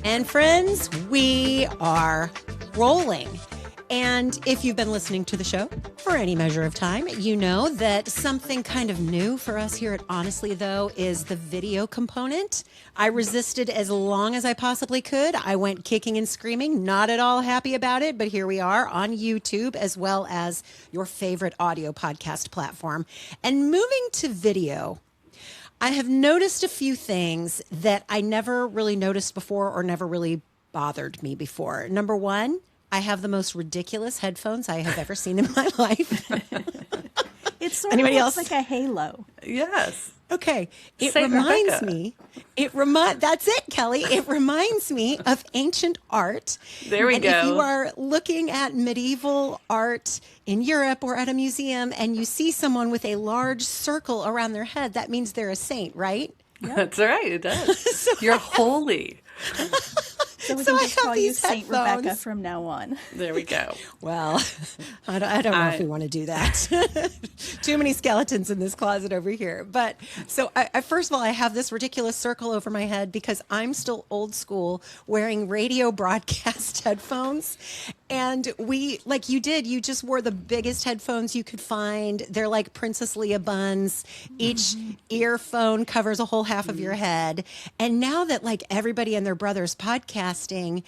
And friends, we are rolling. And if you've been listening to the show for any measure of time, you know that something kind of new for us here at Honestly, though, is the video component. I resisted as long as I possibly could. I went kicking and screaming, not at all happy about it, but here we are on YouTube as well as your favorite audio podcast platform. And moving to video, I have noticed a few things that I never really noticed before or never really bothered me before. Number one, I have the most ridiculous headphones I have ever seen in my life. It's sort Anybody of else? like a halo. Yes. Okay. It Saint reminds Rebecca. me, that's it, Kelley. It reminds me of ancient art. There we and go. If you are looking at medieval art in Europe or at a museum and you see someone with a large circle around their head, that means they're a saint, right? That's right. It does. You're holy. So we So can I just have call you these Saint headphones. Rebecca from now on. There we go. Well, I don't know if we want to do that. Too many skeletons in this closet over here. But so I first of all, I have this ridiculous circle over my head because I'm still old school wearing radio broadcast headphones. And like you did, you just wore the biggest headphones you could find. They're like Princess Leia buns. Each earphone covers a whole half of your head. And now that like everybody and their brother's podcasting,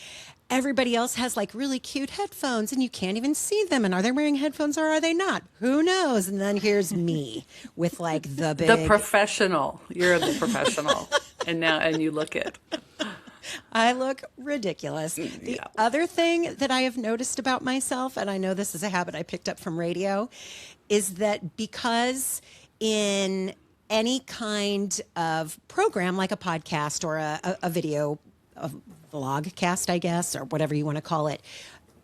everybody else has like really cute headphones and you can't even see them. And are they wearing headphones or are they not? Who knows? And then here's me with like the big... The professional. You're the professional. And you look it. I look ridiculous. The other thing that I have noticed about myself, and I know this is a habit I picked up from radio, is that because in any kind of program like a podcast or a video, a vlog cast, I guess, or whatever you want to call it,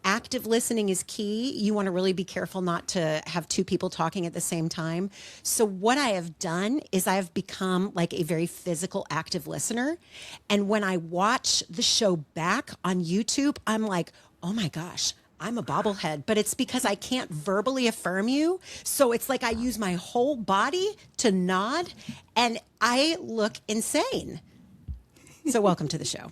active listening is key. You want to really be careful not to have two people talking at the same time. So what I have done is I have become like a very physical active listener. And when I watch the show back on YouTube, I'm like, oh my gosh, I'm a bobblehead. But it's because I can't verbally affirm you. So it's like I use my whole body to nod and I look insane. So welcome to the show.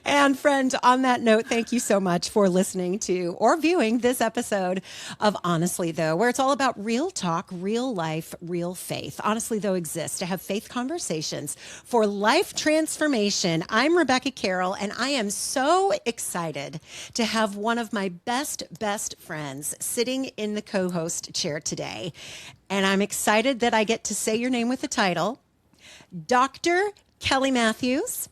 And friend, on that note, thank you so much for listening to or viewing this episode of Honestly Though, where it's all about real talk, real life, real faith. Honestly Though exists to have faith conversations for life transformation. I'm Rebecca Carrell, and I am so excited to have one of my best friends sitting in the co-host chair today. And I'm excited that I get to say your name with the title, Dr. Kelley Mathews.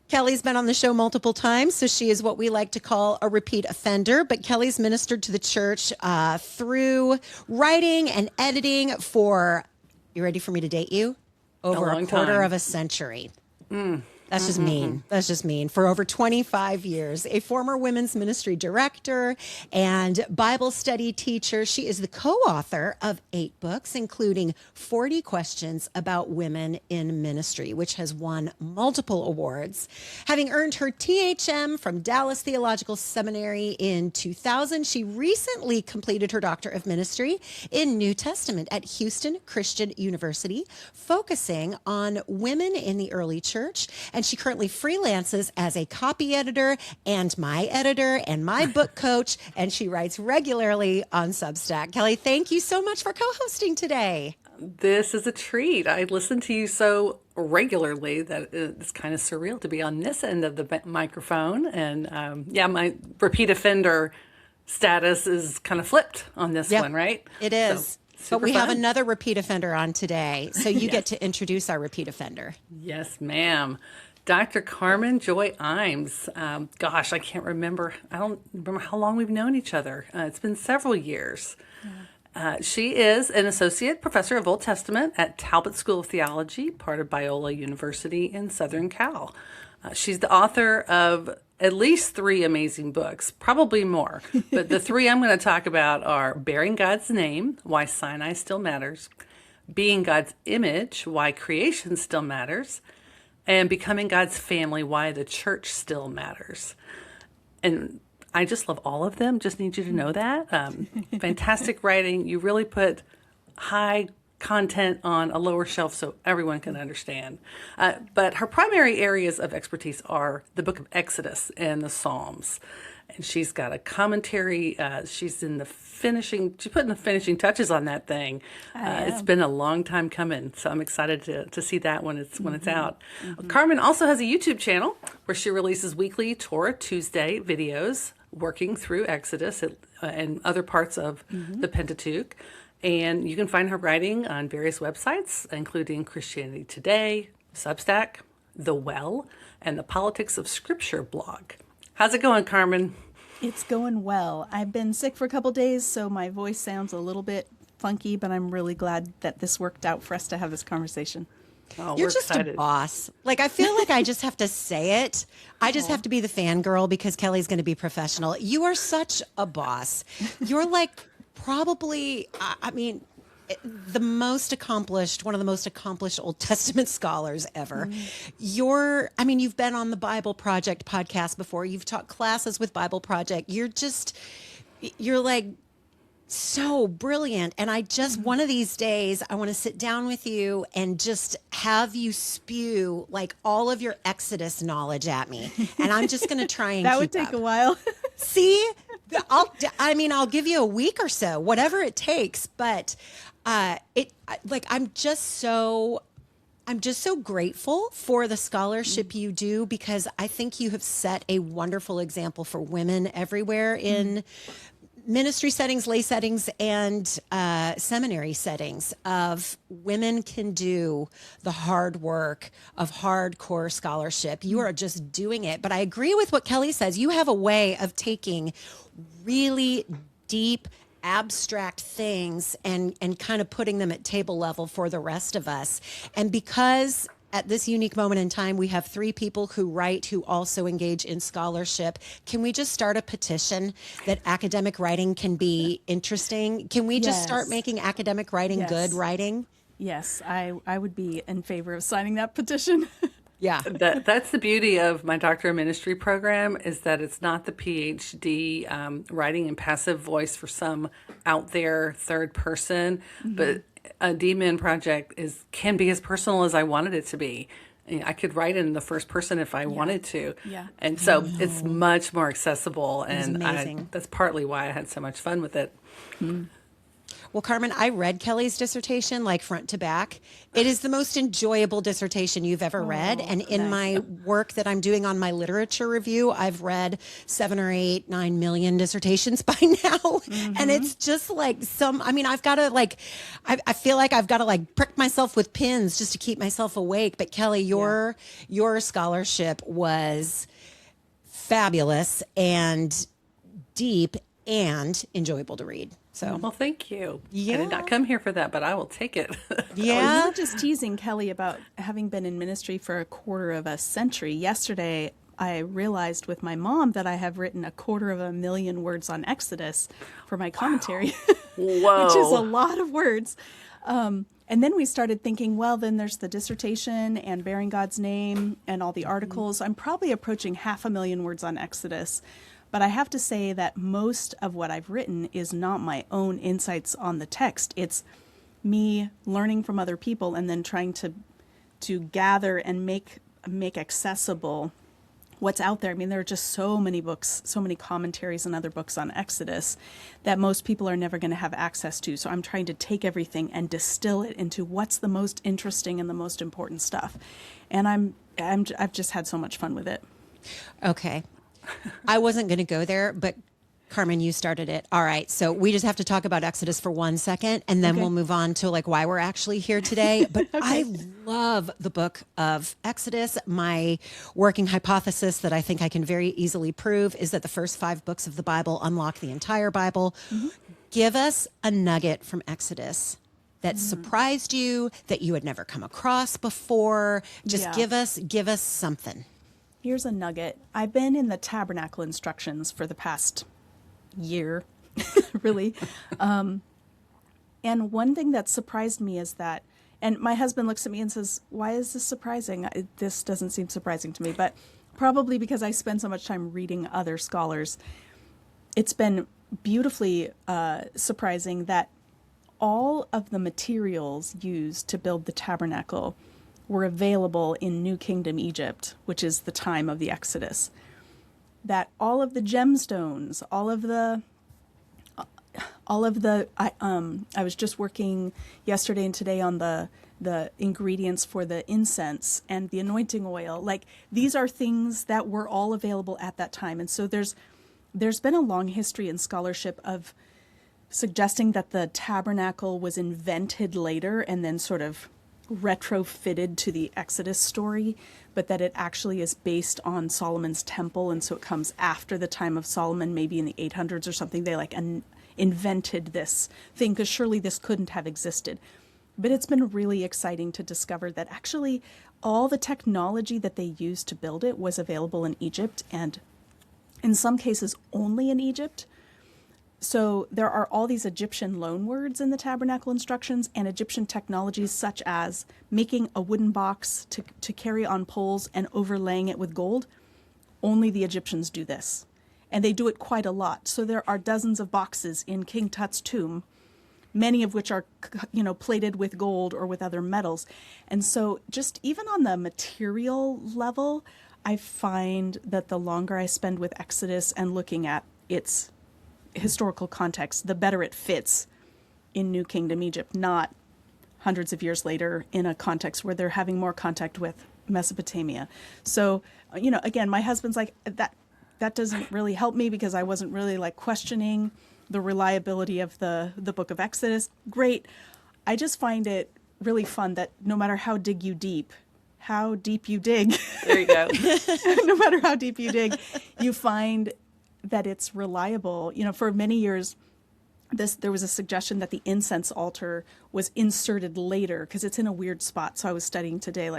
Kelley's been on the show multiple times, so she is what we like to call a repeat offender. But Kelley's ministered to the church through writing and editing for, you ready for me to date you? Over a quarter of a century. That's just mean. That's just mean. For over 25 years, a former women's ministry director and Bible study teacher. She is the co-author of 8 books, including 40 Questions About Women in Ministry, which has won multiple awards. Having earned her THM from Dallas Theological Seminary in 2000, she recently completed her Doctor of Ministry in New Testament at Houston Christian University, focusing on women in the early church. And she currently freelances as a copy editor and my editor and my book coach, and she writes regularly on Substack. Kelley, thank you so much for co-hosting today. This is a treat. I listen to you so regularly that it's kind of surreal to be on this end of the microphone. And my repeat offender status is kind of flipped on this one, right? It is. So, but we fun. have another repeat offender on today, so you get to introduce our repeat offender. Yes, ma'am. Dr. Carmen Joy Imes. Gosh, I can't remember. I don't remember how long we've known each other. It's been several years. She is an associate professor of Old Testament at Talbot School of Theology, part of Biola University in Southern Cal. She's the author of at least 3 amazing books, probably more. But the 3 I'm going to talk about are Bearing God's Name, Why Sinai Still Matters, Being God's Image, Why Creation Still Matters, and Becoming God's Family, Why the Church Still Matters. And I just love all of them. Just need you to know that. Fantastic writing. You really put high content on a lower shelf so everyone can understand. But her primary areas of expertise are the book of Exodus and the Psalms. And she's got a commentary. She's putting the finishing touches on that thing. It's been a long time coming, so I'm excited to see that when it's out. Carmen also has a YouTube channel where she releases weekly Torah Tuesday videos working through Exodus and other parts of the Pentateuch. And you can find her writing on various websites, including Christianity Today, Substack, The Well, and the Politics of Scripture blog. How's it going, Carmen? It's going well. I've been sick for a couple days, so my voice sounds a little bit funky, but I'm really glad that this worked out for us to have this conversation. Oh, You're we're just excited. a boss. Like, I feel like I just have to say it. I just have to be the fangirl because Kelley's going to be professional. You are such a boss. You're like probably, I mean, one of the most accomplished Old Testament scholars ever. You've been on the Bible Project podcast before. You've taught classes with Bible Project. You're like so brilliant. And I just, one of these days, I want to sit down with you and just have you spew like all of your Exodus knowledge at me. And I'm just going to try and That keep would take up. a while. See, I'll give you a week or so, whatever it takes. But I'm just so grateful for the scholarship you do, because I think you have set a wonderful example for women everywhere in ministry settings, lay settings, and seminary settings of women can do the hard work of hardcore scholarship. You are just doing it. But I agree with what Kelley says. You have a way of taking really deep, abstract things and kind of putting them at table level for the rest of us. And because at this unique moment in time, we have 3 people who write who also engage in scholarship. Can we just start a petition that academic writing can be interesting? Can we just start making academic writing good writing? Yes, I would be in favor of signing that petition. Yeah. That's the beauty of my Doctor of Ministry program, is that it's not the PhD writing in passive voice for some out there third person, but a D-Min project can be as personal as I wanted it to be. I could write in the first person if I wanted to. Yeah. And so it's much more accessible, and amazing. that's partly why I had so much fun with it. Well, Carmen, I read Kelley's dissertation like front to back. It is the most enjoyable dissertation you've ever read. And in my work that I'm doing on my literature review, I've read 7 or 8, 9 million dissertations by now. And it's just like I've got to I feel like I've got to prick myself with pins just to keep myself awake. But Kelley, your scholarship was fabulous and deep and enjoyable to read. So, Well, thank you. Yeah. I did not come here for that, but I will take it. You yeah. were just teasing Kelley about having been in ministry for a quarter of a century. Yesterday, I realized with my mom that I have written 250,000 words on Exodus for my commentary, Whoa. which is a lot of words. And then we started thinking, well, then there's the dissertation and bearing God's name and all the articles. I'm probably approaching 500,000 words on Exodus. But I have to say that most of what I've written is not my own insights on the text. It's me learning from other people and then trying to gather and make accessible what's out there. I mean, there are just so many books, so many commentaries and other books on Exodus that most people are never going to have access to. So I'm trying to take everything and distill it into what's the most interesting and the most important stuff. And I've just had so much fun with it. Okay. I wasn't going to go there, but Carmen, you started it. All right. So we just have to talk about Exodus for 1 second, and then we'll move on to why we're actually here today. But I love the book of Exodus. My working hypothesis that I think I can very easily prove is that the first 5 books of the Bible unlock the entire Bible. Give us a nugget from Exodus that surprised you, that you had never come across before. Just give us something. Here's a nugget. I've been in the tabernacle instructions for the past year, really. And one thing that surprised me is that, and my husband looks at me and says, why is this surprising? This doesn't seem surprising to me, but probably because I spend so much time reading other scholars. It's been beautifully surprising that all of the materials used to build the tabernacle were available in New Kingdom Egypt, which is the time of the Exodus. That all of the gemstones, I was just working yesterday and today on the ingredients for the incense and the anointing oil. Like, these are things that were all available at that time. And so there's been a long history in scholarship of suggesting that the tabernacle was invented later and then sort of retrofitted to the Exodus story, but that it actually is based on Solomon's temple, and so it comes after the time of Solomon, maybe in the 800s or something. They invented this thing, because surely this couldn't have existed. But it's been really exciting to discover that actually all the technology that they used to build it was available in Egypt, and in some cases only in Egypt. So there are all these Egyptian loanwords in the tabernacle instructions, and Egyptian technologies such as making a wooden box to carry on poles and overlaying it with gold. Only the Egyptians do this. And they do it quite a lot. So there are dozens of boxes in King Tut's tomb, many of which are, plated with gold or with other metals. And so just even on the material level, I find that the longer I spend with Exodus and looking at its historical context, the better it fits in New Kingdom Egypt, not hundreds of years later in a context where they're having more contact with Mesopotamia. So, again, my husband's like, that doesn't really help me, because I wasn't really questioning the reliability of the book of Exodus. Great. I just find it really fun that no matter how deep you dig, There you go. no matter how deep you dig, you find that it's reliable. For many years, there was a suggestion that the incense altar was inserted later because it's in a weird spot. So I was studying today,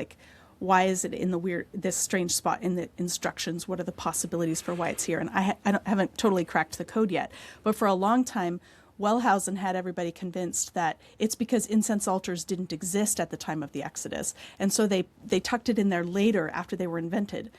why is it in this strange spot in the instructions? What are the possibilities for why it's here? And I haven't totally cracked the code yet. But for a long time, Wellhausen had everybody convinced that it's because incense altars didn't exist at the time of the Exodus. And so they tucked it in there later after they were invented.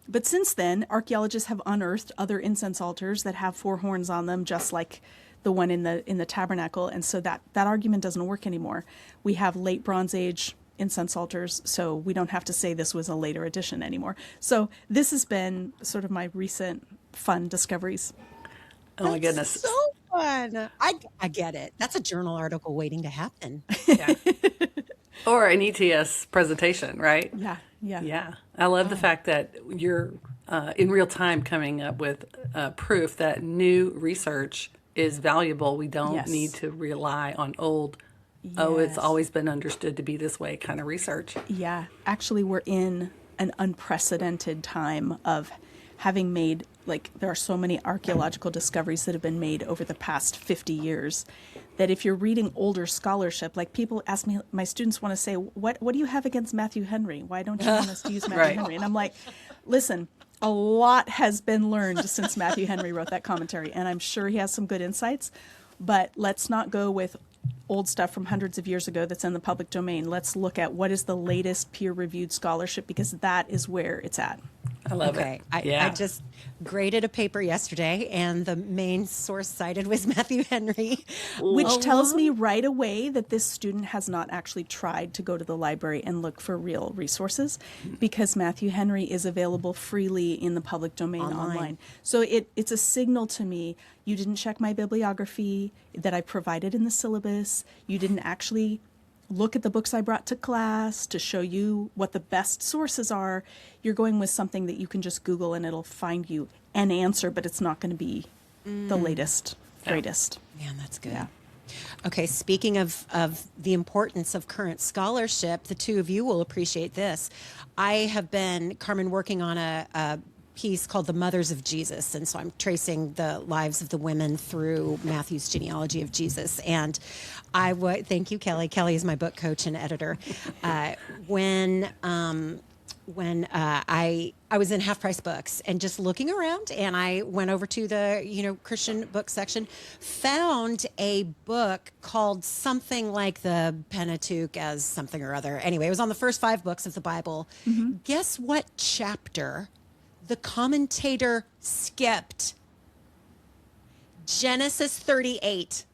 But since then, archaeologists have unearthed other incense altars that have 4 horns on them, just like the one in the tabernacle. And so that argument doesn't work anymore. We have late Bronze Age incense altars, so we don't have to say this was a later addition anymore. So this has been sort of my recent fun discoveries. Oh my goodness. So fun. I get it. That's a journal article waiting to happen. Yeah. Or an ETS presentation, right? Yeah. Yeah. I love the fact that you're in real time coming up with proof that new research is valuable. We don't need to rely on old, it's always been understood to be this way kind of research. Yeah. Actually, we're in an unprecedented time of having made, there are so many archaeological discoveries that have been made over the past 50 years that if you're reading older scholarship, people ask me, my students want to say, what do you have against Matthew Henry? Why don't you want us to use Matthew Henry? And I'm like, listen, a lot has been learned since Matthew Henry wrote that commentary, and I'm sure he has some good insights, but let's not go with old stuff from hundreds of years ago that's in the public domain. Let's look at what is the latest peer-reviewed scholarship, because that is where it's at. I love it. I just graded a paper yesterday, and the main source cited was Matthew Henry. Which tells me right away that this student has not actually tried to go to the library and look for real resources, because Matthew Henry is available freely in the public domain online. So it's a signal to me, you didn't check my bibliography that I provided in the syllabus. You didn't actually look at the books I brought to class to show you what the best sources are. You're going with something that you can just Google and it'll find you an answer, but it's not going to be the latest, greatest. Man, that's good. Yeah. Okay, speaking of the importance of current scholarship, the two of you will appreciate this. I have been, Carmen, working on a piece called The Mothers of Jesus. And so I'm tracing the lives of the women through Matthew's genealogy of Jesus. And I would, thank you, Kelley. Kelley is my book coach and editor. When I was in Half Price Books and just looking around, and I went over to the Christian book section, found a book called something like the Pentateuch as something or other. Anyway, it was on the first 5 books of the Bible. Mm-hmm. Guess what chapter the commentator skipped? Genesis 38.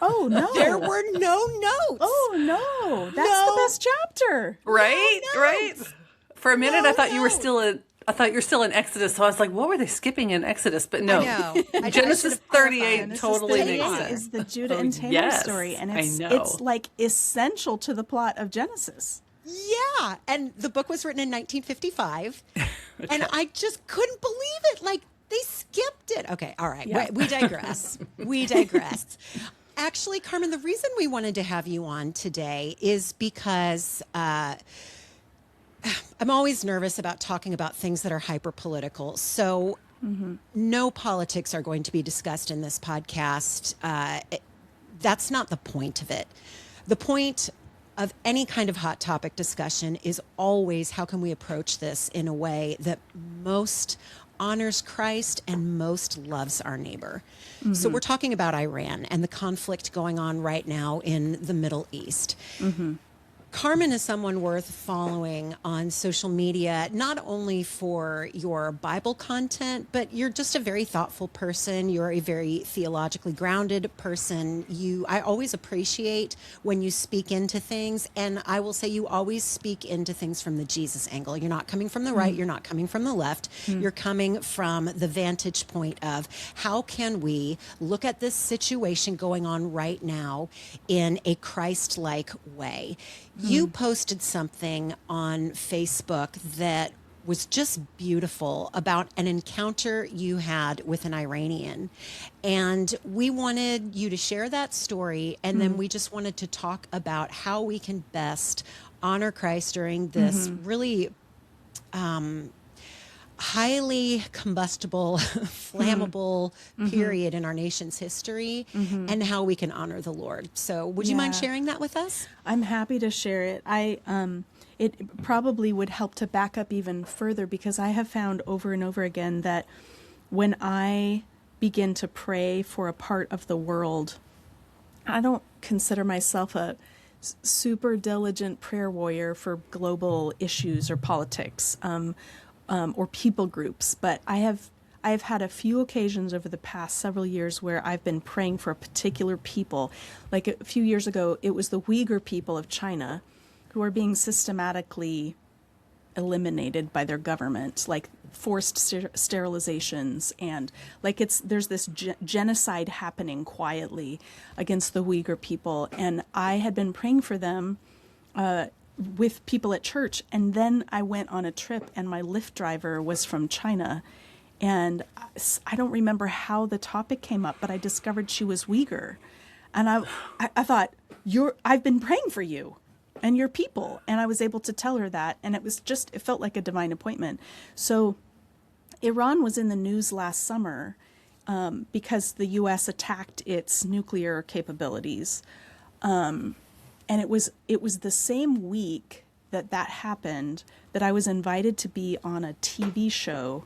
Oh, no. There were no notes. Oh, no. That's the best chapter. Right? No Right? notes. For a minute, No I thought you were notes. still in. I thought you were still in Exodus, so I was like, "What were they skipping in Exodus?" But no, I know. Genesis 38 totally Genesis makes 38 sense. is the Judah and Tamar yes, story, and I it's know. it's like essential to the plot of Genesis. Yeah. And the book was written in 1955. And I just couldn't believe it. Like, they skipped it. Okay. All right. Yeah. We digress. We digress. Actually, Carmen, the reason we wanted to have you on today is because I'm always nervous about talking about things that are hyper political. So, no politics are going to be discussed in this podcast. That's not the point of it. The point of any kind of hot topic discussion is always how can we approach this in a way that most honors Christ and most loves our neighbor. So we're talking about Iran and the conflict going on right now in the Middle East. Carmen is someone worth following on social media, not only for your Bible content, but you're just a very thoughtful person. You're a very theologically grounded person. I always appreciate when you speak into things, and I will say you always speak into things from the Jesus angle. You're not coming from the right, you're not coming from the left. You're coming from the vantage point of how can we look at this situation going on right now in a Christ-like way. You posted something on Facebook that was just beautiful about an encounter you had with an Iranian. And we wanted you to share that story. And then we just wanted to talk about how we can best honor Christ during this really highly combustible, flammable period in our nation's history, and how we can honor the Lord. So would you mind Yeah. sharing that with us? I'm happy to share it. It probably would help to back up even further, because I have found over and over again that when I begin to pray for a part of the world, I don't consider myself a super diligent prayer warrior for global issues or politics. Or people groups, but I have had a few occasions over the past several years where I've been praying for a particular people. Like a few years ago, it was the Uyghur people of China who are being systematically eliminated by their government, like forced sterilizations, and like there's this genocide happening quietly against the Uyghur people. And I had been praying for them with people at church, and then I went on a trip, and my Lyft driver was from China, and I don't remember how the topic came up, but I discovered she was Uyghur, and I thought, I've been praying for you and your people, and I was able to tell her that, and it felt like a divine appointment. So Iran was in the news last summer because the U.S. attacked its nuclear capabilities. And it was the same week that happened that I was invited to be on a TV show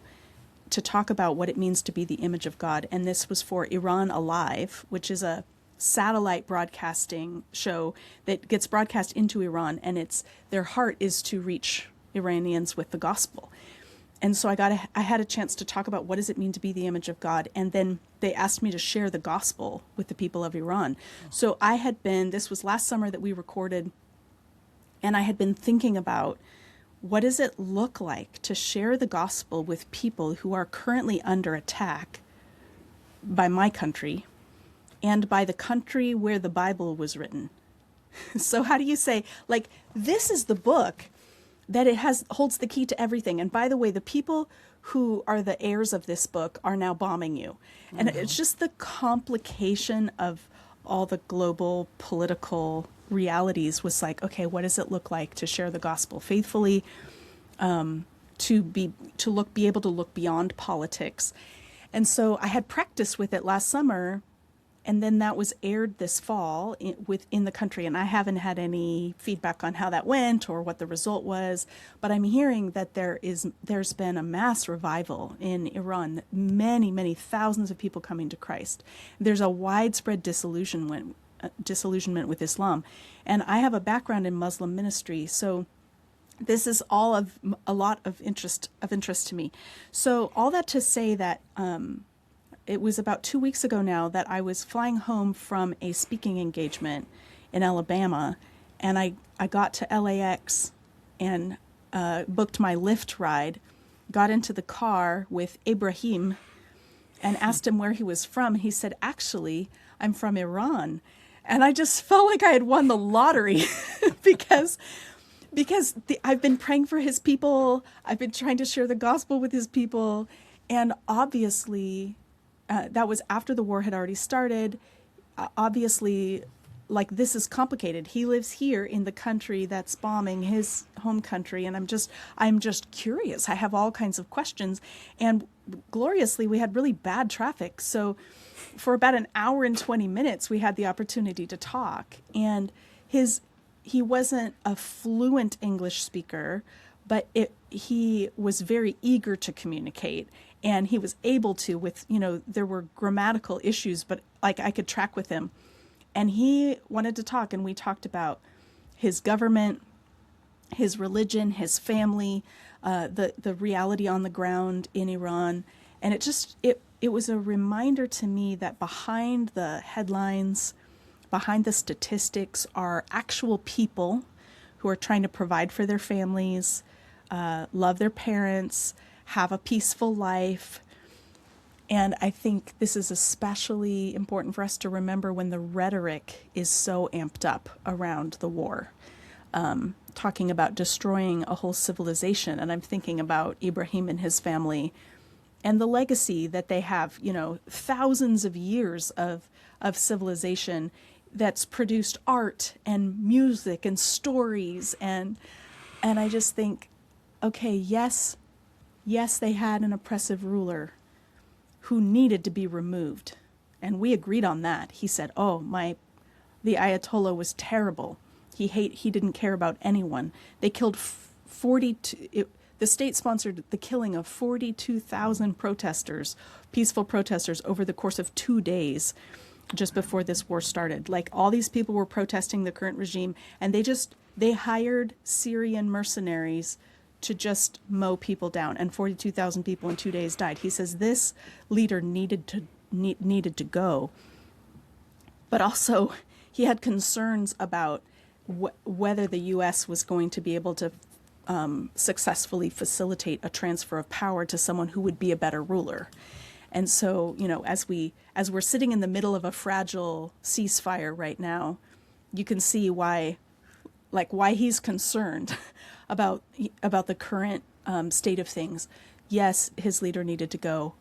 to talk about what it means to be the image of God. And this was for Iran Alive, which is a satellite broadcasting show that gets broadcast into Iran. And their heart is to reach Iranians with the gospel. And so I had a chance to talk about what does it mean to be the image of God. And then they asked me to share the gospel with the people of Iran. So this was last summer that we recorded, and I had been thinking about what does it look like to share the gospel with people who are currently under attack by my country and by the country where the Bible was written. So how do you say, like, this is the book that holds the key to everything. And by the way, the people who are the heirs of this book are now bombing you. And it's just the complication of all the global political realities was like, okay, what does it look like to share the gospel faithfully, to be able to look beyond politics. And so I had practiced with it last summer, and then that was aired this fall within the country. And I haven't had any feedback on how that went or what the result was. But I'm hearing that there's been a mass revival in Iran, many, many thousands of people coming to Christ. There's a widespread disillusionment with Islam. And I have a background in Muslim ministry, so this is all of a lot of interest to me. So all that to say that it was about 2 weeks ago now that I was flying home from a speaking engagement in Alabama, and I got to LAX and booked my Lyft ride, got into the car with Ibrahim and asked him where he was from. He said, actually, I'm from Iran. And I just felt like I had won the lottery because I've been praying for his people. I've been trying to share the gospel with his people. And obviously, that was after the war had already started. Obviously, like, this is complicated. He lives here in the country that's bombing his home country. And I'm just curious. I have all kinds of questions. And gloriously, we had really bad traffic. So for about an hour and 20 minutes, we had the opportunity to talk. And he wasn't a fluent English speaker, but he was very eager to communicate. And he was able to with, there were grammatical issues, but like I could track with him. And he wanted to talk, and we talked about his government, his religion, his family, the reality on the ground in Iran. And it was a reminder to me that behind the headlines, behind the statistics, are actual people who are trying to provide for their families, love their parents, have a peaceful life. And I think this is especially important for us to remember when the rhetoric is so amped up around the war, talking about destroying a whole civilization. And I'm thinking about Ibrahim and his family and the legacy that they have, thousands of years of civilization that's produced art and music and stories. And I just think, okay, yes, they had an oppressive ruler who needed to be removed. And we agreed on that. He said, the Ayatollah was terrible. He didn't care about anyone. They killed 42, the state sponsored the killing of 42,000 protesters, peaceful protesters, over the course of 2 days just before this war started. Like, all these people were protesting the current regime, and they hired Syrian mercenaries to just mow people down, and 42,000 people in 2 days died. He says this leader needed to go, but also he had concerns about whether the U.S. was going to be able to successfully facilitate a transfer of power to someone who would be a better ruler. And so, as we're sitting in the middle of a fragile ceasefire right now, you can see why he's concerned about the current state of things. Yes, his leader needed to go,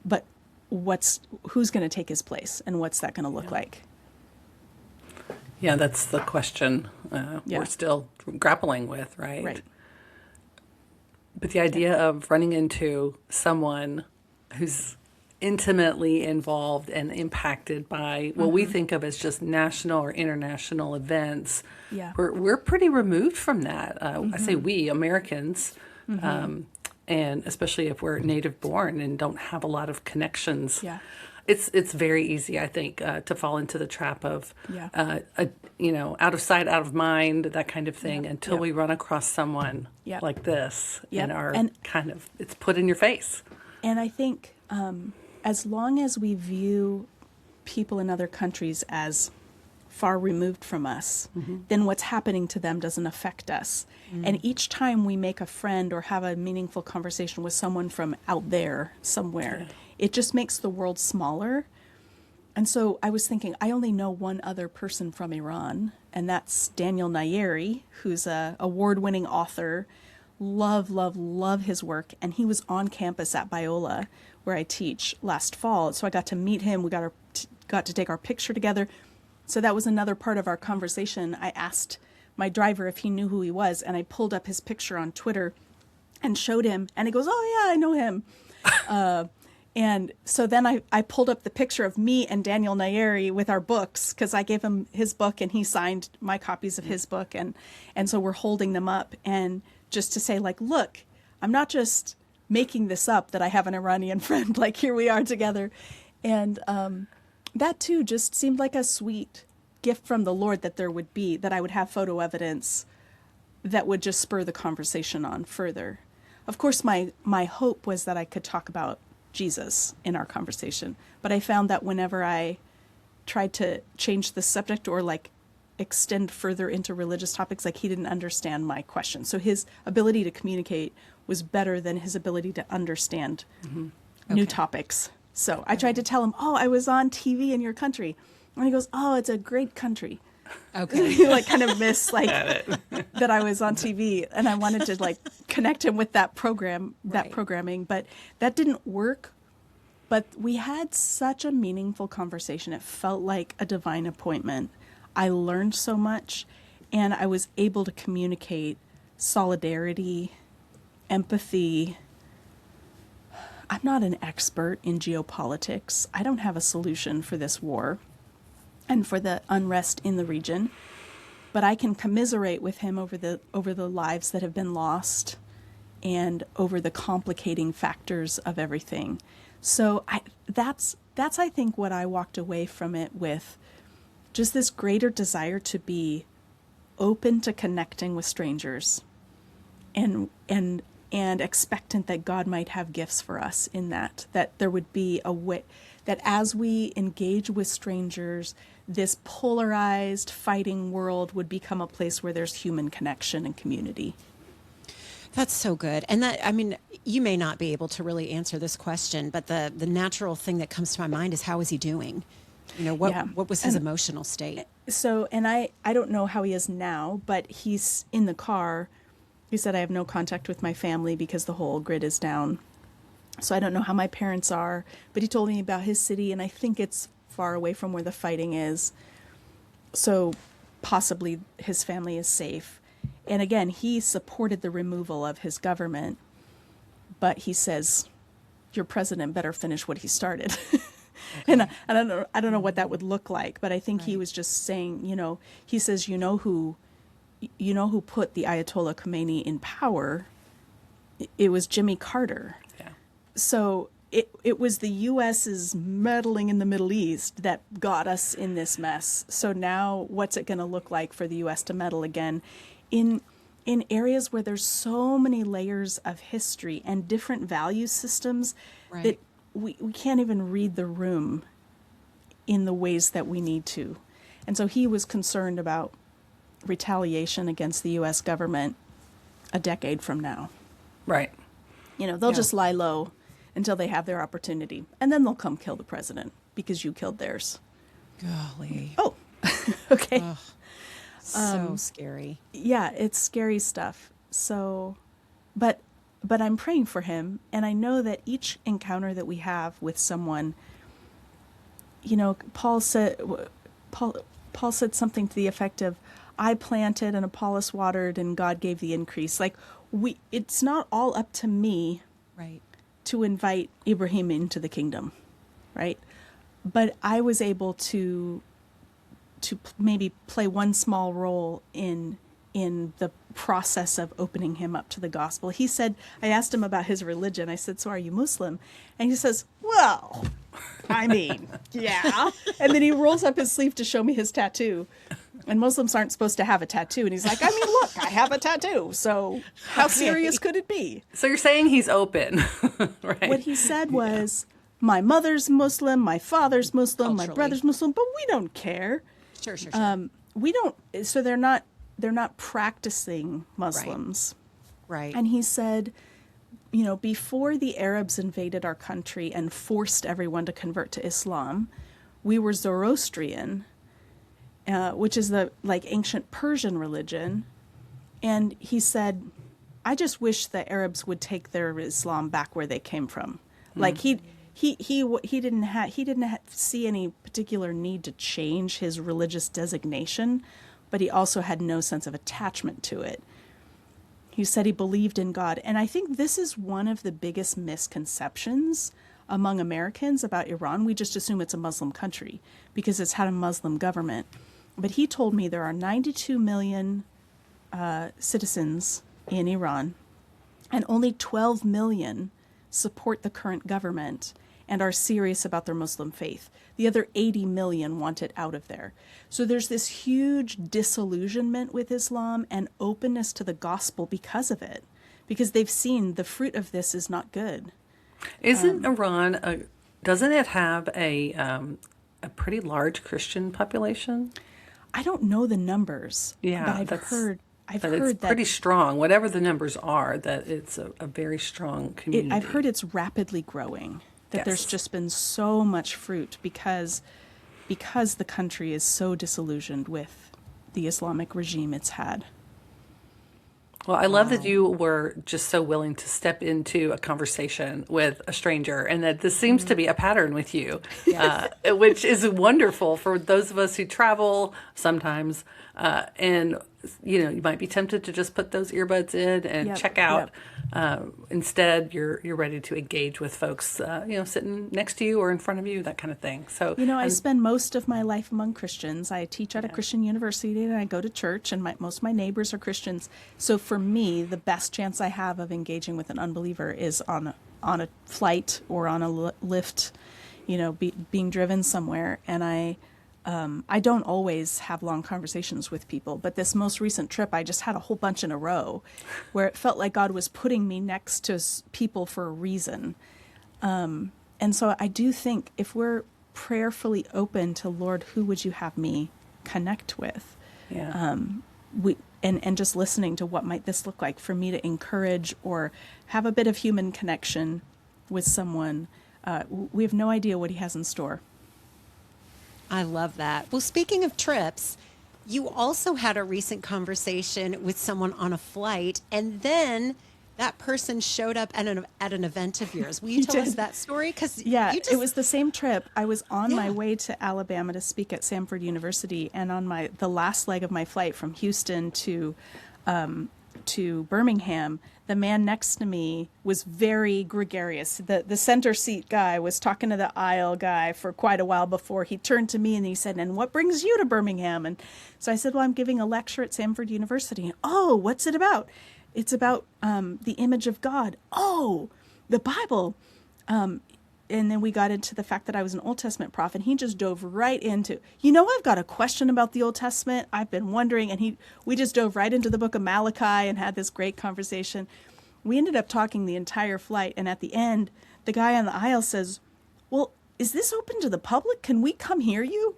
but who's going to take his place, and what's that going to look like? Yeah, that's the question we're still grappling with, right? Right. But the idea of running into someone who's intimately involved and impacted by what we think of as just national or international events, we're pretty removed from that. I say we, Americans, and especially if we're native born and don't have a lot of connections. Yeah. It's very easy, I think, to fall into the trap of, out of sight, out of mind, that kind of thing, until we run across someone like this and it's put in your face. And I think as long as we view people in other countries as far removed from us, then what's happening to them doesn't affect us. And each time we make a friend or have a meaningful conversation with someone from out there somewhere, it just makes the world smaller. And so I was thinking, I only know one other person from Iran, and that's Daniel Nayeri, who's an award-winning author. Love his work. And he was on campus at Biola, where I teach, last fall. So I got to meet him. We got to take our picture together. So that was another part of our conversation. I asked my driver if he knew who he was, and I pulled up his picture on Twitter and showed him. And he goes, "Oh, yeah, I know him." And so then I pulled up the picture of me and Daniel Nayeri with our books, because I gave him his book and he signed my copies of his book. And so we're holding them up, and just to say, like, look, I'm not just making this up that I have an Iranian friend, like, here we are together. And that too just seemed like a sweet gift from the Lord, that I would have photo evidence that would just spur the conversation on further. Of course, my hope was that I could talk about Jesus in our conversation. But I found that whenever I tried to change the subject or like extend further into religious topics, like he didn't understand my question. So his ability to communicate was better than his ability to understand new topics. So I tried to tell him, oh, I was on TV in your country. And he goes, oh, it's a great country. Okay. He like kind of missed like that I was on TV, and I wanted to like connect him with that programming, but that didn't work. But we had such a meaningful conversation. It felt like a divine appointment. I learned so much, and I was able to communicate solidarity, empathy. I'm not an expert in geopolitics. I don't have a solution for this war and for the unrest in the region, but I can commiserate with him over the lives that have been lost and over the complicating factors of everything. So that's I think what I walked away from it with, just this greater desire to be open to connecting with strangers and expectant that God might have gifts for us in that there would be a way that as we engage with strangers, this polarized fighting world would become a place where there's human connection and community. That's so good. And that, I mean, you may not be able to really answer this question, but the natural thing that comes to my mind is, how is he doing? You know, what was his emotional state? So, and I don't know how he is now, but he's in the car. He said, I have no contact with my family because the whole grid is down. So I don't know how my parents are, but he told me about his city, and I think it's far away from where the fighting is. So possibly his family is safe. And again, he supported the removal of his government, but he says, your president better finish what he started. Okay. And I don't know what that would look like, but I think he was just saying, he says, you know who put the Ayatollah Khomeini in power? It was Jimmy Carter. Yeah. So it was the U.S.'s meddling in the Middle East that got us in this mess. So now what's it going to look like for the U.S. to meddle again in areas where there's so many layers of history and different value systems that we can't even read the room in the ways that we need to. And so he was concerned about retaliation against the U.S. government a decade from now. Right. They'll just lie low until they have their opportunity, and then they'll come kill the president because you killed theirs. Golly. Oh, okay. Ugh, so scary. Yeah, it's scary stuff. So, but I'm praying for him, and I know that each encounter that we have with someone, Paul said something to the effect of, I planted and Apollos watered and God gave the increase. Like it's not all up to me, right, to invite Ibrahim into the kingdom, right? But I was able to maybe play one small role in the process of opening him up to the gospel. He said, I asked him about his religion. I said, so are you Muslim? And he says, well, I mean, yeah. And then he rolls up his sleeve to show me his tattoo. And Muslims aren't supposed to have a tattoo. And he's like, I mean, look, I have a tattoo. So how serious could it be? So you're saying he's open, right? What he said was, my mother's Muslim, my father's Muslim, my brother's Muslim, but we don't care. Sure. We don't. So they're not practicing Muslims. Right. And he said, before the Arabs invaded our country and forced everyone to convert to Islam, we were Zoroastrian, which is the ancient Persian religion. And he said, I just wish the Arabs would take their Islam back where they came from. Like he didn't see any particular need to change his religious designation, but he also had no sense of attachment to it. He said he believed in God. And I think this is one of the biggest misconceptions among Americans about Iran. We just assume it's a Muslim country because it's had a Muslim government. But he told me there are 92 million citizens in Iran, and only 12 million support the current government and are serious about their Muslim faith. The other 80 million want it out of there. So there's this huge disillusionment with Islam and openness to the gospel because of it, because they've seen the fruit of this is not good. Isn't Iran doesn't it have a pretty large Christian population? I don't know the numbers, Yeah, but I've but heard it's that pretty strong. Whatever the numbers are, that it's a very strong community. I've heard it's rapidly growing. That there's Yes. just been so much fruit because the country is so disillusioned with the Islamic regime it's had. Well, I love that you were just so willing to step into a conversation with a stranger, and that this seems to be a pattern with you, which is wonderful for those of us who travel sometimes. And you might be tempted to just put those earbuds in and Yep, check out. yep. Instead, you're ready to engage with folks, sitting next to you or in front of you, that kind of thing. So, I spend most of my life among Christians. I teach at a Christian university and I go to church, and most of my neighbors are Christians. So for me, the best chance I have of engaging with an unbeliever is on a flight or on a lift, being driven somewhere. And I don't always have long conversations with people, but this most recent trip, I just had a whole bunch in a row where it felt like God was putting me next to people for a reason. And so I do think if we're prayerfully open to, Lord, who would you have me connect with? yeah. And just listening to what might this look like for me to encourage or have a bit of human connection with someone, we have no idea what he has in store. I love that. Well, speaking of trips, you also had a recent conversation with someone on a flight, and then that person showed up at an event of yours. Will you tell us that story? Because Yeah, it was the same trip. I was on my Yeah. way to Alabama to speak at Samford University, and on the last leg of my flight from Houston to Birmingham, the man next to me was very gregarious. The center seat guy was talking to the aisle guy for quite a while before he turned to me and he said, "And what brings you to Birmingham?" And so I said, "Well, I'm giving a lecture at Samford University." "Oh, what's it about?" "It's about the image of God." "Oh, the Bible." And then we got into the fact that I was an Old Testament prophet. And he just dove right into, I've got a question about the Old Testament. I've been wondering. And we just dove right into the book of Malachi and had this great conversation. We ended up talking the entire flight. And at the end, the guy on the aisle says, "Well, is this open to the public? Can we come hear you?"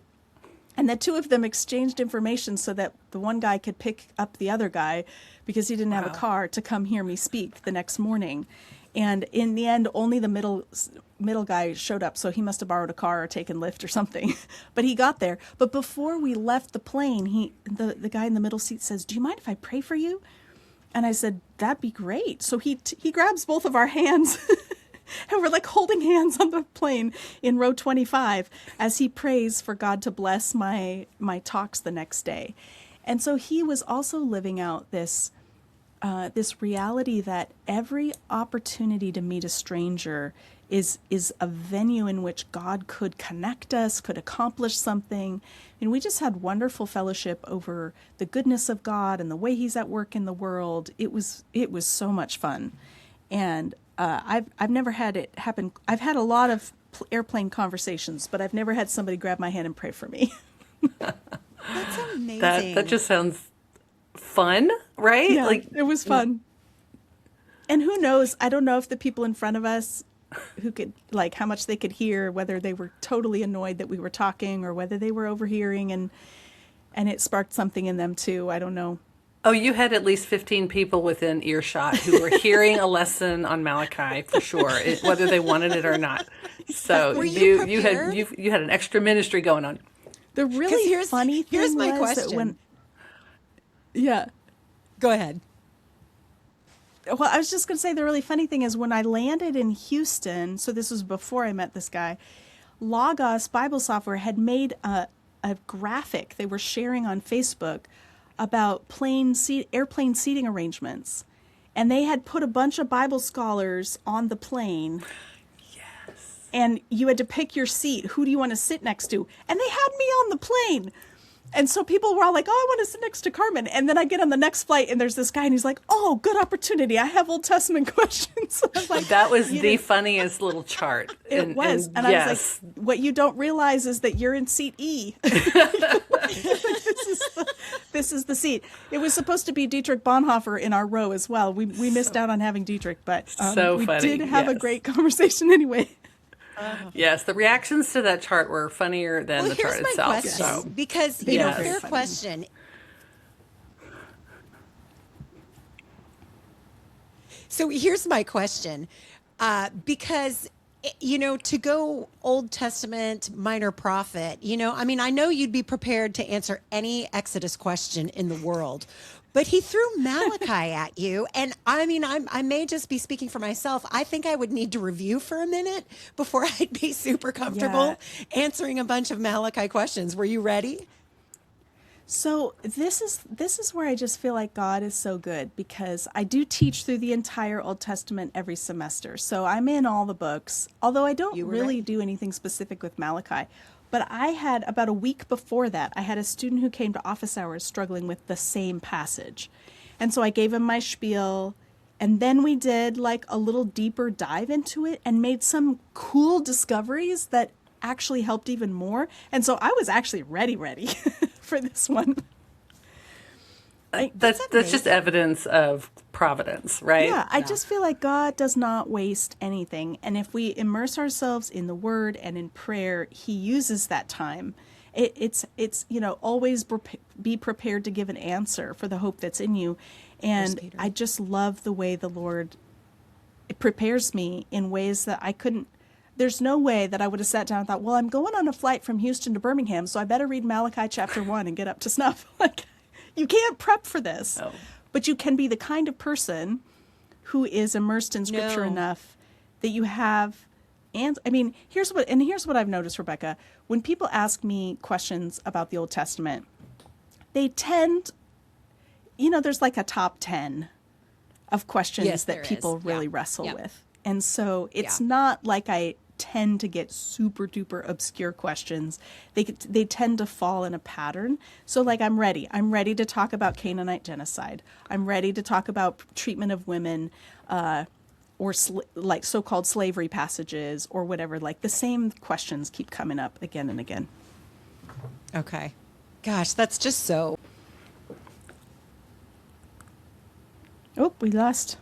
And the two of them exchanged information so that the one guy could pick up the other guy because he didn't have a car to come hear me speak the next morning. And in the end, only the middle guy showed up, so he must have borrowed a car or taken Lyft or something. But he got there. But before we left the plane, the guy in the middle seat says, "Do you mind if I pray for you?" And I said, "That'd be great." So he grabs both of our hands, and we're like holding hands on the plane in row 25 as he prays for God to bless my talks the next day. And so he was also living out this reality that every opportunity to meet a stranger is a venue in which God could connect us, could accomplish something. And we just had wonderful fellowship over the goodness of God and the way he's at work in the world. It was so much fun. And I've never had it happen. I've had a lot of airplane conversations, but I've never had somebody grab my hand and pray for me. That's amazing. That just sounds fun, right? Yeah, Like, it was fun. And who knows? I don't know if the people in front of us who could, like, how much they could hear, whether they were totally annoyed that we were talking or whether they were overhearing and it sparked something in them too. I don't know. oh, you had at least 15 people within earshot who were hearing a lesson on Malachi for sure, whether they wanted it or not. So Were you had you had an extra ministry going on. The really funny thing here's my was question. that when, yeah. Go ahead. Well, I was just going to say the really funny thing is when I landed in Houston, so this was before I met this guy, Logos Bible Software had made a graphic they were sharing on Facebook about airplane seating arrangements. And they had put a bunch of Bible scholars on the plane. Yes. And you had to pick your seat. Who do you want to sit next to? And they had me on the plane. And so people were all like, oh, I want to sit next to Carmen. And then I get on the next flight and there's this guy and he's like, oh, good opportunity. I have Old Testament questions. I was like, That was the funniest little chart. it was. And I was like, what you don't realize is that you're in seat E. This is the seat. It was supposed to be Dietrich Bonhoeffer in our row as well. We missed out on having Dietrich, but we funny, did have a great conversation anyway. Yes, the reactions to that chart were funnier than the chart here's my itself. question, So. because, Yes. fair Very funny. question. So here's my question. Because, to go Old Testament, minor prophet, I know you'd be prepared to answer any Exodus question in the world, but he threw Malachi at you. And I may just be speaking for myself. I think I would need to review for a minute before I'd be super comfortable answering a bunch of Malachi questions. Were you ready? So this is where I just feel like God is so good, because I do teach through the entire Old Testament every semester. So I'm in all the books, although I don't really do anything specific with Malachi. But I had, about a week before that, I had a student who came to office hours struggling with the same passage. And so I gave him my spiel, and then we did like a little deeper dive into it and made some cool discoveries that actually helped even more. And so I was actually ready for this one. That's just evidence of providence, right? Yeah, I just feel like God does not waste anything. And if we immerse ourselves in the Word and in prayer, He uses that time. It's always be prepared to give an answer for the hope that's in you. And I just love the way the Lord prepares me in ways that I couldn't. There's no way that I would have sat down and thought, well, I'm going on a flight from Houston to Birmingham, so I better read Malachi chapter 1 and get up to snuff. Like, you can't prep for this. Oh. But you can be the kind of person who is immersed in Scripture enough that you have. And here's what I've noticed, Rebecca. When people ask me questions about the Old Testament, they tend, there's like a top 10 of questions that people really wrestle with. And so it's not like I tend to get super duper obscure questions. They tend to fall in a pattern. So like I'm ready to talk about Canaanite genocide. I'm ready to talk about treatment of women, or like so-called slavery passages or whatever. Like the same questions keep coming up again and again. Okay. Gosh, that's just so. Oh, we lost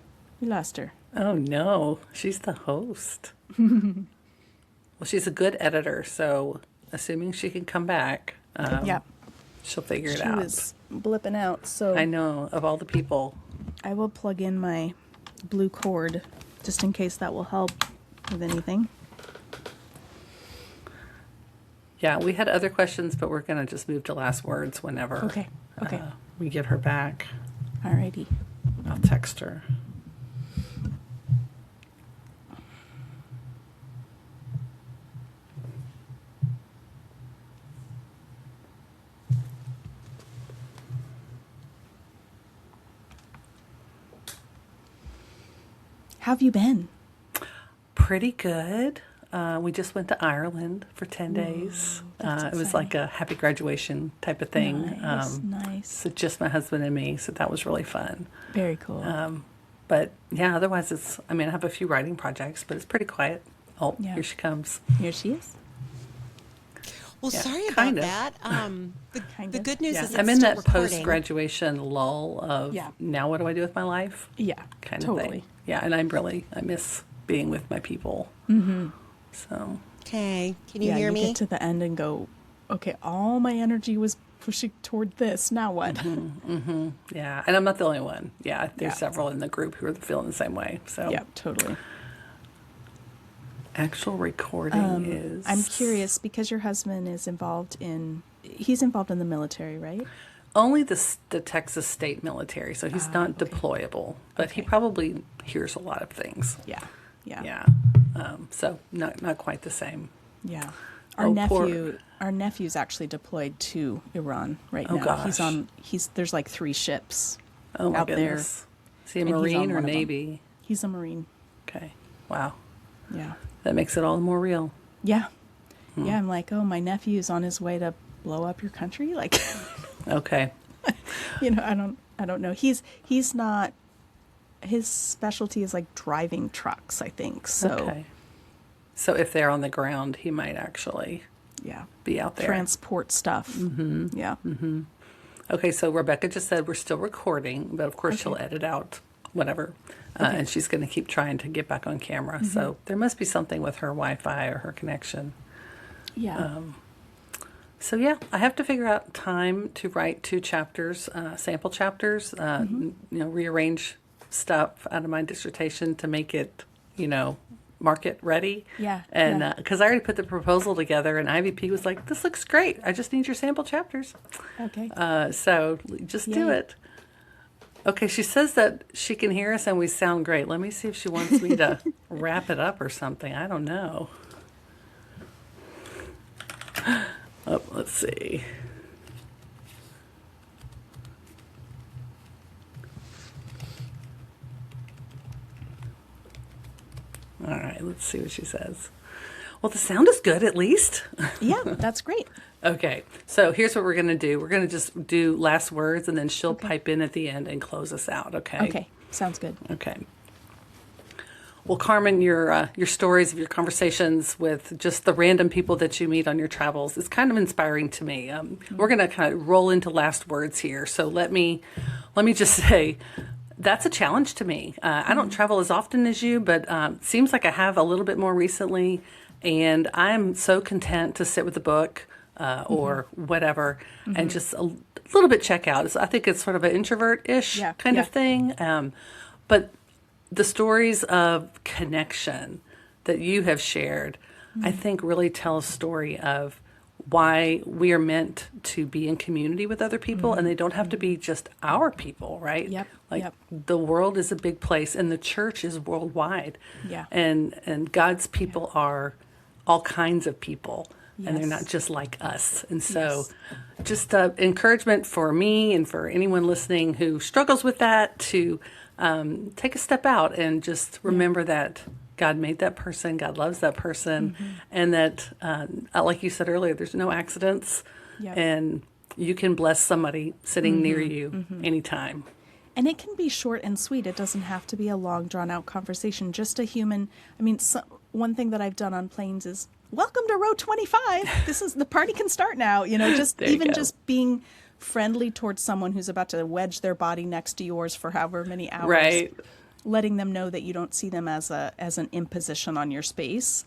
her. Oh, no. She's the host. Well, she's a good editor, so assuming she can come back, she'll figure it out. She was blipping out, so I know, of all the people. I will plug in my blue cord just in case that will help with anything. Yeah, we had other questions, but we're going to just move to last words whenever Okay. we get her back. Alrighty. I'll text her. How have you been? Pretty good. We just went to Ireland for 10 days. It was like a happy graduation type of thing. Nice. So just my husband and me. So that was really fun. Very cool. But yeah, otherwise I have a few writing projects, but it's pretty quiet. Oh, here she comes. Here she is. Well, sorry about kind of. that. The good news is it's I'm in still that recording. post-graduation lull of now what do I do with my life? Yeah, Kind of totally. thing. Yeah, and I miss being with my people. Mm-hmm. So. Okay, can you hear you me? get to the end and go, okay, all my energy was pushing toward this. Now what? Yeah, and I'm not the only one. Yeah, there's several in the group who are feeling the same way. So. Yeah, totally. Actual recording is. I'm curious because your husband is he's involved in the military, right? Only the Texas state military, so he's not deployable, but he probably hears a lot of things. Yeah. Yeah. So not quite the same. Yeah. Our Our nephew's actually deployed to Iran right now. Gosh. There's like 3 ships Oh my out goodness. Is he a and he's on Marine or one of them. Navy? He's a Marine. Okay. Wow. Yeah. That makes it all the more real. Yeah. Yeah, I'm like, oh, my nephew's on his way to blow up your country? Like, Okay. I don't know. He's not, his specialty is like driving trucks, I think. So Okay. So if they're on the ground, he might actually yeah, be out there. transport stuff. Yeah. Okay, so Rebecca just said we're still recording, but of course she'll edit out whatever. And she's going to keep trying to get back on camera. So there must be something with her Wi-Fi or her connection. Yeah. So yeah, I have to figure out time to write 2 chapters, sample chapters, rearrange stuff out of my dissertation to make it, market ready. Yeah, And because I already put the proposal together, and IVP was like, "This looks great. I just need your sample chapters." Okay. So just do Yay. it. Okay, she says that she can hear us and we sound great. Let me see if she wants me to wrap it up or something. I don't know. Oh, let's see. All right, let's see what she says. Well, the sound is good at least. Yeah, that's great. Okay, so here's what we're going to do. We're going to just do last words, and then she'll pipe in at the end and close us out, okay? Okay, sounds good. Okay. Well, Carmen, your stories of your conversations with just the random people that you meet on your travels is kind of inspiring to me. We're going to kind of roll into last words here. So let me just say, that's a challenge to me. I don't travel as often as you, but seems like I have a little bit more recently. And I'm so content to sit with a book or whatever and just a little bit check out. I think it's sort of an introvert-ish kind of thing. But the stories of connection that you have shared, I think really tell a story of why we are meant to be in community with other people, and they don't have to be just our people, right? Yep. Like the world is a big place, and the church is worldwide. Yeah. And God's people are all kinds of people, and they're not just like us. And so just encouragement for me and for anyone listening who struggles with that to take a step out and just remember that God made that person, God loves that person, and that, like you said earlier, there's no accidents, and you can bless somebody sitting near you anytime. And it can be short and sweet. It doesn't have to be a long, drawn-out conversation. Just a human. I mean, one thing that I've done on planes is, welcome to row 25. The party can start now. Just just being friendly towards someone who's about to wedge their body next to yours for however many hours. Right. Letting them know that you don't see them as an imposition on your space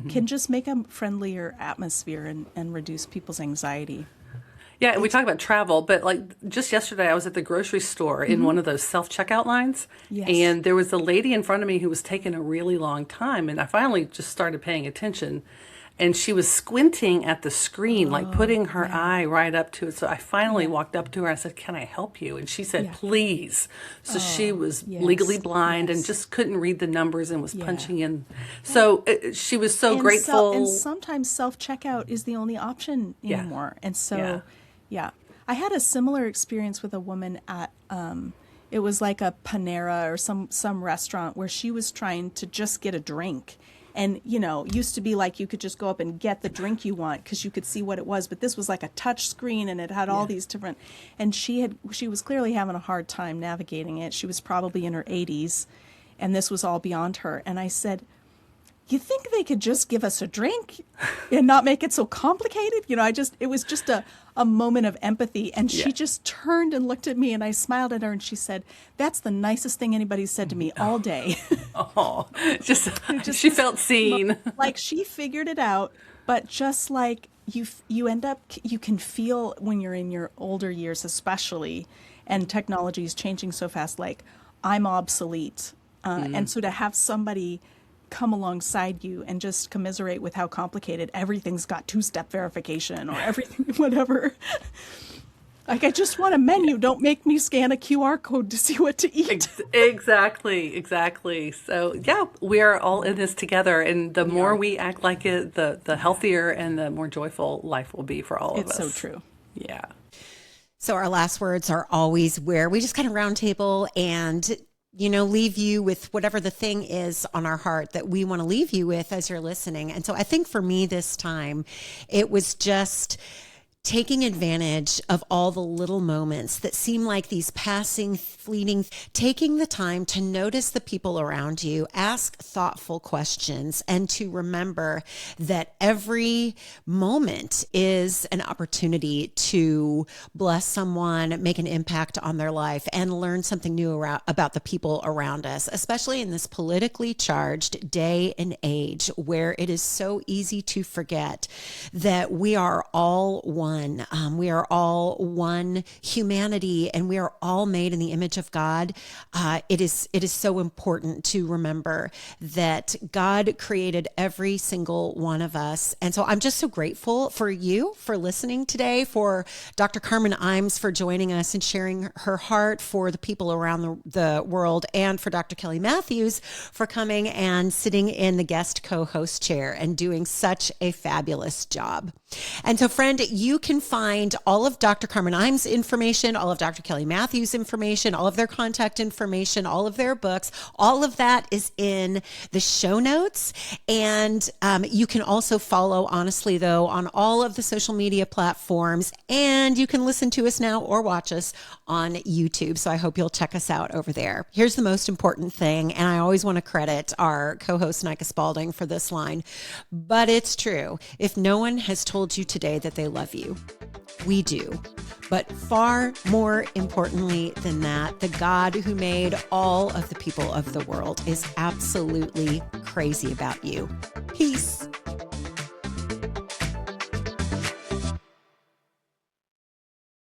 can just make a friendlier atmosphere and reduce people's anxiety. Yeah, and we talk about travel, but like just yesterday I was at the grocery store in one of those self-checkout lines, and there was a lady in front of me who was taking a really long time, and I finally just started paying attention, and she was squinting at the screen, like putting her eye right up to it. So I finally walked up to her and I said, "Can I help you?" And she said, "Please." So she was legally blind and just couldn't read the numbers and was punching in. So she was so grateful. And sometimes self-checkout is the only option anymore. And so, I had a similar experience with a woman at, it was like a Panera or some restaurant where she was trying to just get a drink. And, used to be like you could just go up and get the drink you want because you could see what it was. But this was like a touch screen and it had all these different. And she was clearly having a hard time navigating it. She was probably in her 80s and this was all beyond her. And I said, "You think they could just give us a drink and not make it so complicated?" It was just a moment of empathy. And she just turned and looked at me and I smiled at her and she said, "That's the nicest thing anybody's said to me all day." Oh, just she felt seen. Like she figured it out, but just like you end up, you can feel when you're in your older years, especially, and technology is changing so fast, like I'm obsolete. And so to have somebody come alongside you and just commiserate with how complicated everything's got, 2-step verification or everything, whatever. Like, I just want a menu. Don't make me scan a QR code to see what to eat. Exactly. So, we are all in this together. And the more we act like it, the healthier and the more joyful life will be for all of us. It's so true. Yeah. So our last words are always where we just kind of round table and leave you with whatever the thing is on our heart that we want to leave you with as you're listening. And so I think for me this time, it was just taking advantage of all the little moments that seem like these passing, fleeting, taking the time to notice the people around you, ask thoughtful questions, and to remember that every moment is an opportunity to bless someone, make an impact on their life, and learn something new about the people around us, especially in this politically charged day and age where it is so easy to forget that we are all one. We are all one humanity, and we are all made in the image of God. It is so important to remember that God created every single one of us. And so I'm just so grateful for you for listening today, for Dr. Carmen Imes for joining us and sharing her heart for the people around the world, and for Dr. Kelley Mathews for coming and sitting in the guest co-host chair and doing such a fabulous job. And so, friend, you can find all of Dr. Carmen Imes' information, all of Dr. Kelley Mathews' information, all of their contact information, all of their books. All of that is in the show notes. And you can also follow Honestly Though on all of the social media platforms. And you can listen to us now or watch us on YouTube. So I hope you'll check us out over there. Here's the most important thing, and I always want to credit our co-host Nika Spalding for this line, but it's true. If no one has told you today that they love you, we do. But far more importantly than that, the God who made all of the people of the world is absolutely crazy about you. Peace.